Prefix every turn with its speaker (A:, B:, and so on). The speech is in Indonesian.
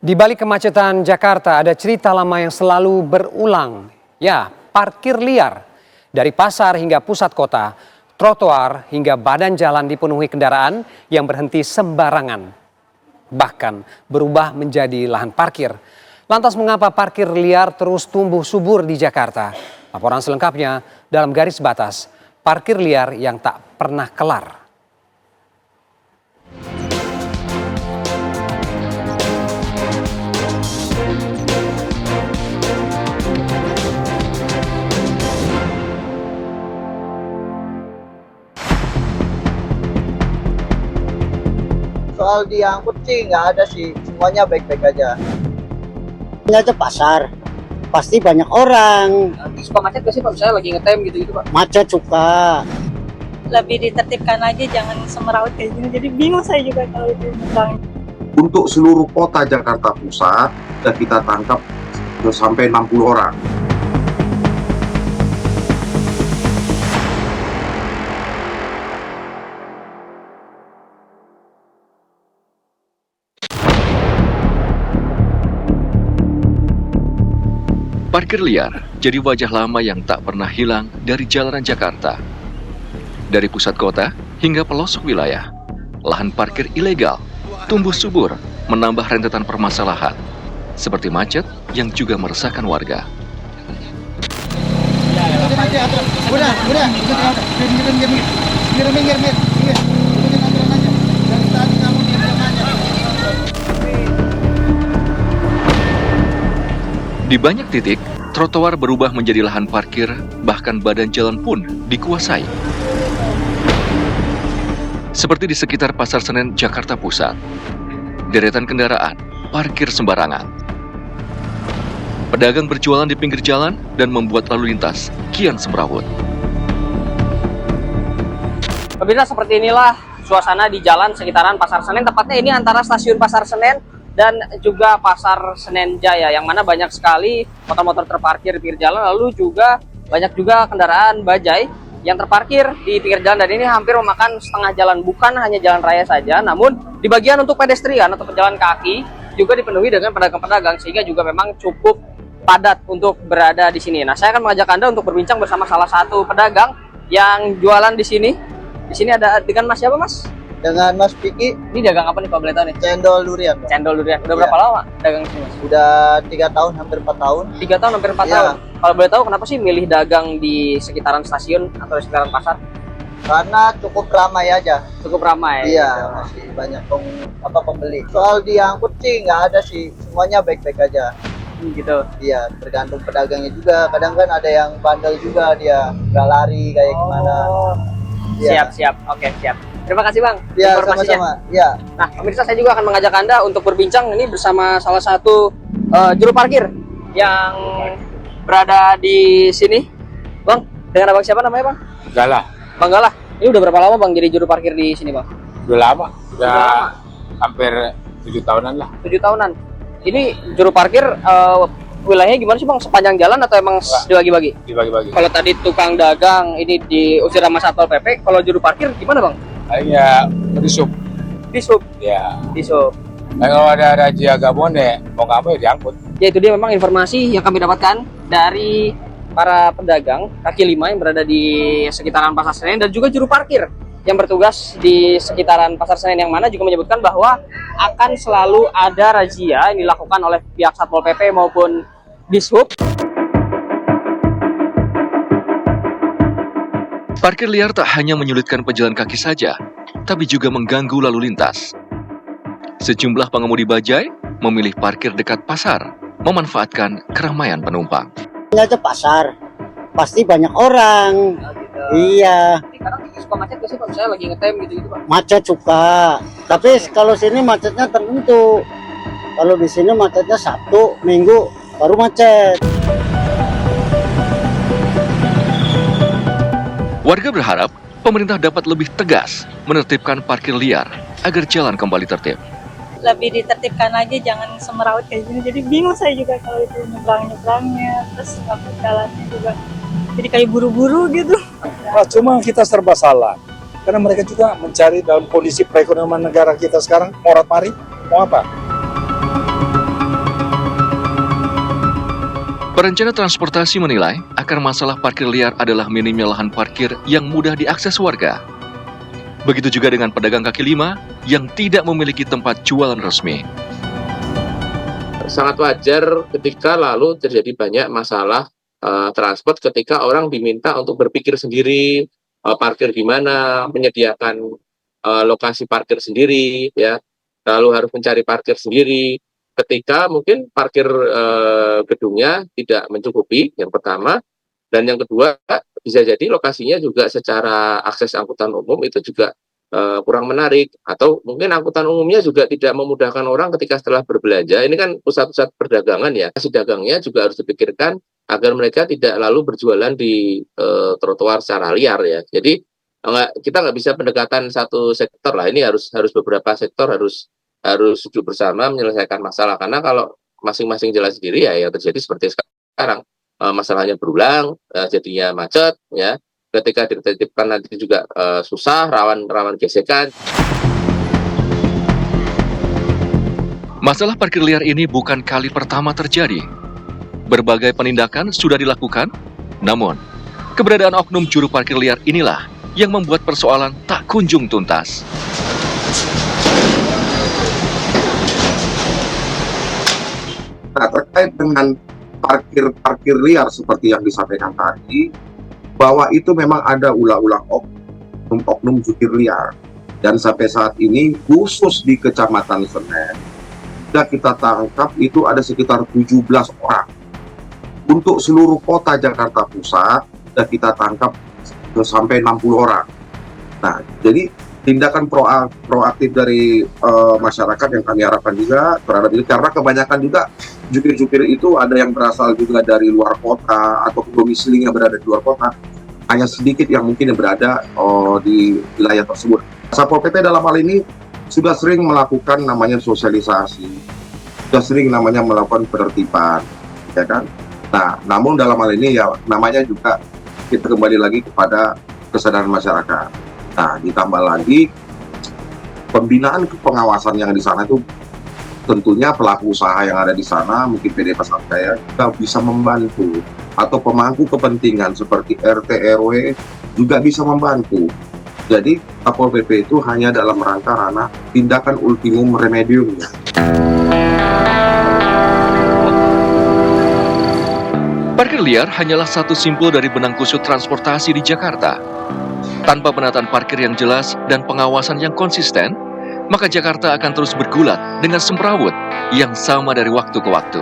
A: Di balik kemacetan Jakarta ada cerita lama yang selalu berulang. Ya, parkir liar. Dari pasar hingga pusat kota, trotoar hingga badan jalan dipenuhi kendaraan yang berhenti sembarangan. Bahkan berubah menjadi lahan parkir. Lantas mengapa parkir liar terus tumbuh subur di Jakarta? Laporan selengkapnya dalam garis batas parkir liar yang tak pernah kelar.
B: Soal diangkut sih nggak ada sih, semuanya baik-baik aja.
C: Ini aja pasar, pasti banyak orang.
D: Suka macet gak sih Pak? Misalnya lagi ngetem gitu-gitu Pak?
C: Macet suka.
E: Lebih ditertibkan aja, jangan semeraut kayak gini. Jadi bingung saya juga kalau itu tentang.
F: Untuk seluruh kota Jakarta Pusat, kita tangkap sampai 60 orang.
G: Parkir liar jadi wajah lama yang tak pernah hilang dari jalanan Jakarta. Dari pusat kota hingga pelosok wilayah, lahan parkir ilegal tumbuh subur menambah rentetan permasalahan, seperti macet yang juga meresahkan warga. Di banyak titik, trotoar berubah menjadi lahan parkir, bahkan badan jalan pun dikuasai. Seperti di sekitar Pasar Senen, Jakarta Pusat. Deretan kendaraan parkir sembarangan. Pedagang berjualan di pinggir jalan dan membuat lalu lintas kian semrawut.
D: Pemirsa, seperti inilah suasana di jalan sekitaran Pasar Senen. Tepatnya ini antara stasiun Pasar Senen dan juga Pasar Senen Jaya, yang mana banyak sekali motor-motor terparkir di pinggir jalan, lalu juga banyak juga kendaraan bajai yang terparkir di pinggir jalan, dan ini hampir memakan setengah jalan. Bukan hanya jalan raya saja, namun di bagian untuk pedestrian atau pejalan kaki juga dipenuhi dengan pedagang-pedagang, sehingga juga memang cukup padat untuk berada di sini. Nah, saya akan mengajak Anda untuk berbincang bersama salah satu pedagang yang jualan di sini. Di sini ada dengan Mas siapa, Mas?
B: Dengan Mas Piki,
D: Ini dagang apa nih Pak, boleh tahu nih?
B: cendol durian. Pak.
D: Cendol durian. Udah
B: Iya.
D: berapa lama dagang sini, Mas?
B: Udah 3 tahun, hampir 4 tahun.
D: 3 tahun, hampir 4
B: Iya.
D: tahun. Kalau boleh tahu, kenapa sih milih dagang di sekitaran stasiun atau di sekitaran pasar?
B: Karena cukup ramai aja.
D: Cukup ramai.
B: Iya, masih banyak pembeli. Soal diangkut sih nggak ada sih, semuanya baik-baik aja.
D: Gitu.
B: Iya, tergantung pedagangnya juga. Kadang kan ada yang bandel juga, dia nggak lari kayak gimana. Iya.
D: Siap. Oke, siap. Terima kasih Bang
B: Iya,
D: informasinya.
B: sama-sama. Iya.
D: Nah, pemirsa, saya juga akan mengajak Anda untuk berbincang ini bersama salah satu juru parkir yang berada di sini. Bang, dengan Abang siapa namanya Bang?
H: Galah,
D: Bang Galah. Ini udah berapa lama Bang jadi juru parkir di sini Bang?
H: udah lama,
D: Udah lama.
H: hampir 7 tahunan lah.
D: 7 tahunan. Ini juru parkir wilayahnya gimana sih Bang? Sepanjang jalan atau emang dibagi-bagi?
H: Dibagi-bagi.
D: Kalau tadi tukang dagang ini diusir sama Satpol PP, kalau juru parkir gimana Bang?
H: Hanya di sub,
D: Di sub.
H: ya.
D: Di sub.
H: Kalau ada razia gabungan ya, mau nggak mau ya diangkut.
D: Ya, itu dia memang informasi yang kami dapatkan dari para pedagang kaki lima yang berada di sekitaran Pasar Senen, dan juga juru parkir yang bertugas di sekitaran Pasar Senen, yang mana juga menyebutkan bahwa akan selalu ada razia yang dilakukan oleh pihak Satpol PP maupun Dishub.
G: Parkir liar tak hanya menyulitkan pejalan kaki saja, tapi juga mengganggu lalu lintas. Sejumlah pengemudi bajai memilih parkir dekat pasar, memanfaatkan keramaian penumpang.
C: Ini aja pasar, pasti banyak orang. Iya,
D: Kadang suka macet gak sih Pak? Misalnya lagi ngetem gitu-gitu Pak?
C: macet suka. Tapi kalau sini macetnya tertentu. Kalau di sini macetnya Sabtu, Minggu baru macet.
G: Warga berharap pemerintah dapat lebih tegas menertibkan parkir liar agar jalan kembali tertib.
E: Lebih ditertibkan aja, jangan semeraut kayak gini. Jadi bingung saya juga kalau itu nyebrangnya, terus ngapus jalannya juga. Jadi kayak buru-buru gitu.
I: Nah, cuma kita serba salah. Karena mereka juga mencari dalam kondisi perekonomian negara kita sekarang, morat mari, mau apa?
G: Perencana transportasi menilai akar masalah parkir liar adalah minimnya lahan parkir yang mudah diakses warga. Begitu juga dengan pedagang kaki lima yang tidak memiliki tempat jualan resmi.
J: Sangat wajar ketika lalu terjadi banyak masalah transport ketika orang diminta untuk berpikir sendiri, parkir di mana, menyediakan lokasi parkir sendiri, ya, lalu harus mencari parkir sendiri. Ketika mungkin parkir gedungnya tidak mencukupi, yang pertama, dan yang kedua bisa jadi lokasinya juga secara akses angkutan umum itu juga kurang menarik, atau mungkin angkutan umumnya juga tidak memudahkan orang ketika setelah berbelanja. Ini kan pusat-pusat perdagangan ya, si dagangnya juga harus dipikirkan agar mereka tidak lalu berjualan di trotoar secara liar ya. Jadi kita nggak bisa pendekatan satu sektor lah, ini harus beberapa sektor harus duduk bersama menyelesaikan masalah, karena kalau masing-masing jalan sendiri ya terjadi seperti sekarang, masalahnya berulang, jadinya macet ya. Ketika ditertibkan nanti juga susah, rawan gesekan.
G: Masalah parkir liar ini bukan kali pertama terjadi. Berbagai penindakan sudah dilakukan, namun keberadaan oknum juru parkir liar inilah yang membuat persoalan tak kunjung tuntas.
F: Nah, terkait dengan parkir liar seperti yang disampaikan tadi, bahwa itu memang ada ulah-ulah oknum jukir liar, dan sampai saat ini khusus di Kecamatan Senen sudah kita tangkap itu ada sekitar 17 orang. Untuk seluruh kota Jakarta Pusat sudah kita tangkap sampai 60 orang. Nah, jadi tindakan proaktif dari masyarakat yang kami harapkan juga terhadap ini, karena kebanyakan juga jukir-jukir itu ada yang berasal juga dari luar kota atau domisilinya berada di luar kota. Hanya sedikit yang mungkin yang berada di wilayah tersebut. Satpol PP dalam hal ini sudah sering melakukan namanya sosialisasi, sudah sering namanya melakukan penertiban, ya kan? Nah, namun dalam hal ini ya namanya juga kita kembali lagi kepada kesadaran masyarakat. Nah, ditambah lagi pembinaan pengawasan yang di sana itu tentunya pelaku usaha yang ada di sana, mungkin PD Pasar Jaya juga bisa membantu, atau pemangku kepentingan seperti RT RW juga bisa membantu. Jadi Satpol PP itu hanya dalam rangka ranah tindakan ultimum remediumnya.
G: Parkir liar hanyalah satu simpul dari benang kusut transportasi di Jakarta. Tanpa penataan parkir yang jelas dan pengawasan yang konsisten, maka Jakarta akan terus bergulat dengan semrawut yang sama dari waktu ke waktu.